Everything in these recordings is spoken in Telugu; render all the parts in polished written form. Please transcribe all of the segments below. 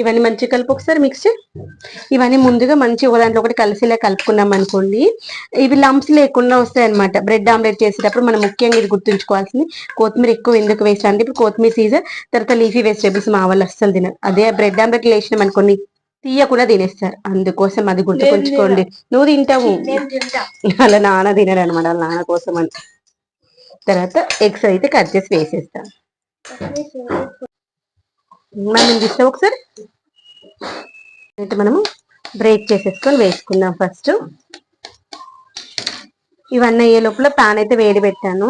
ఇవన్నీ మంచిగా కలిపి ఒకసారి మిక్స్. ఇవన్నీ ముందుగా మంచిగా ఒక దాంట్లో ఒకటి కలిసిలా కలుపుకున్నాం అనుకోండి, ఇవి లంప్స్ లేకుండా వస్తాయి అనమాట. బ్రెడ్ ఆమ్లెట్ చేసేటప్పుడు మనం ముఖ్యంగా ఇది గుర్తుంచుకోవాల్సింది, కొత్తిమీర ఎక్కువ ఎందుకు వేస్తా అంటే ఇప్పుడు కొత్తిమీర సీజన్, తర్వాత లీఫీ వెజిటేబుల్స్ మా వాళ్ళు అస్సలు తినరు. అదే బ్రెడ్ ఆమ్లెట్ వేసినాం అనుకోండి తీయకుండా తినేస్తారు. అందుకోసం అది గుర్తుకుంచుకోండి. నువ్వు తింటావు, అలా నాన్న తినరు అనమాట, వాళ్ళ నాన్న కోసం అని. తర్వాత ఎగ్స్ అయితే కట్ చేసి వేసేస్తాం. మనం తీస్తాం ఒకసారి అయితే మనము బ్రేక్ చేసేసుకొని వేసుకుందాం. ఫస్ట్ ఇవన్నీ అయ్యే లోపల ప్యాన్ అయితే వేడి పెట్టాను.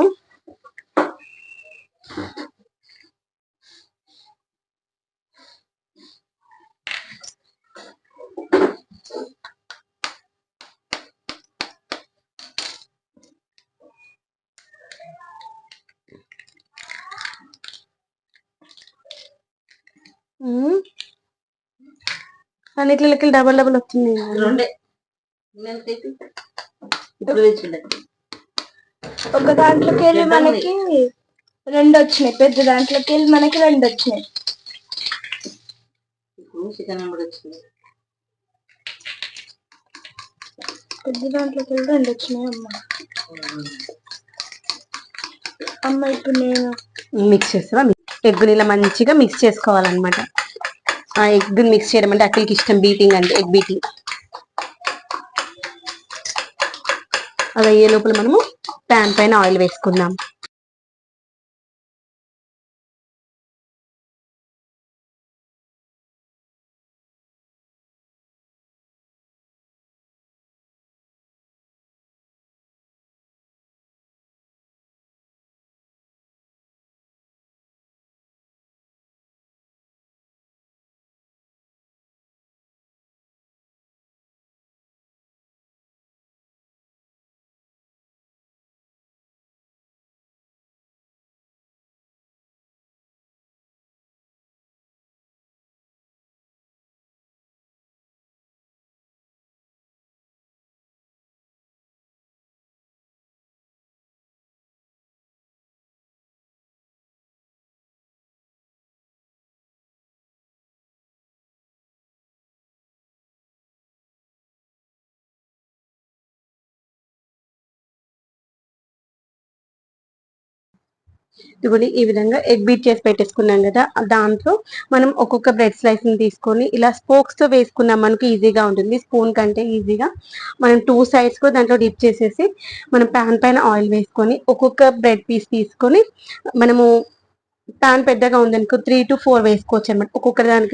అన్నిట్లకి డబల్ డబల్ వచ్చింది. ఒక దాంట్లోకి వెళ్ళి మనకి 2 వచ్చినాయి, పెద్ద దాంట్లోకి వెళ్ళి మనకి 2 వచ్చినాయి. పెద్ద దాంట్లోకి వెళ్ళి 2 వచ్చినాయి. అమ్మ ఇప్పుడు నేను మిక్స్ చేస్తావా? ఎగ్ ఇలా మంచిగా మిక్స్ చేసుకోవాలన్నమాట. ఆ ఎగ్ మిక్స్ చేయడం అంటే అక్కడికి ఇష్టం, బీటింగ్ అంటే ఎగ్ బీటింగ్. అది అయ్యే లోపల మనము ప్యాన్ పైన ఆయిల్ వేసుకుందాం. ఇప్పుడు ఈ విధంగా ఎగ్ బీట్ చేసి పెట్టేసుకున్నాం కదా, దాంట్లో మనం ఒక్కొక్క బ్రెడ్ స్లైస్ ని తీసుకొని ఇలా స్పోక్స్ తో వేసుకున్నాం మనకు ఈజీగా ఉంటుంది. స్పూన్ కంటే ఈజీగా మనం 2 సైడ్స్ కూడా దాంట్లో డిప్ చేసేసి మనం ప్యాన్ పైన ఆయిల్ వేసుకొని ఒక్కొక్క బ్రెడ్ పీస్ తీసుకొని, మనము ప్యాన్ పెద్దగా ఉందనుకో 3 to 4 వేసుకోవచ్చు అనమాట. ఒక్కొక్క దానికి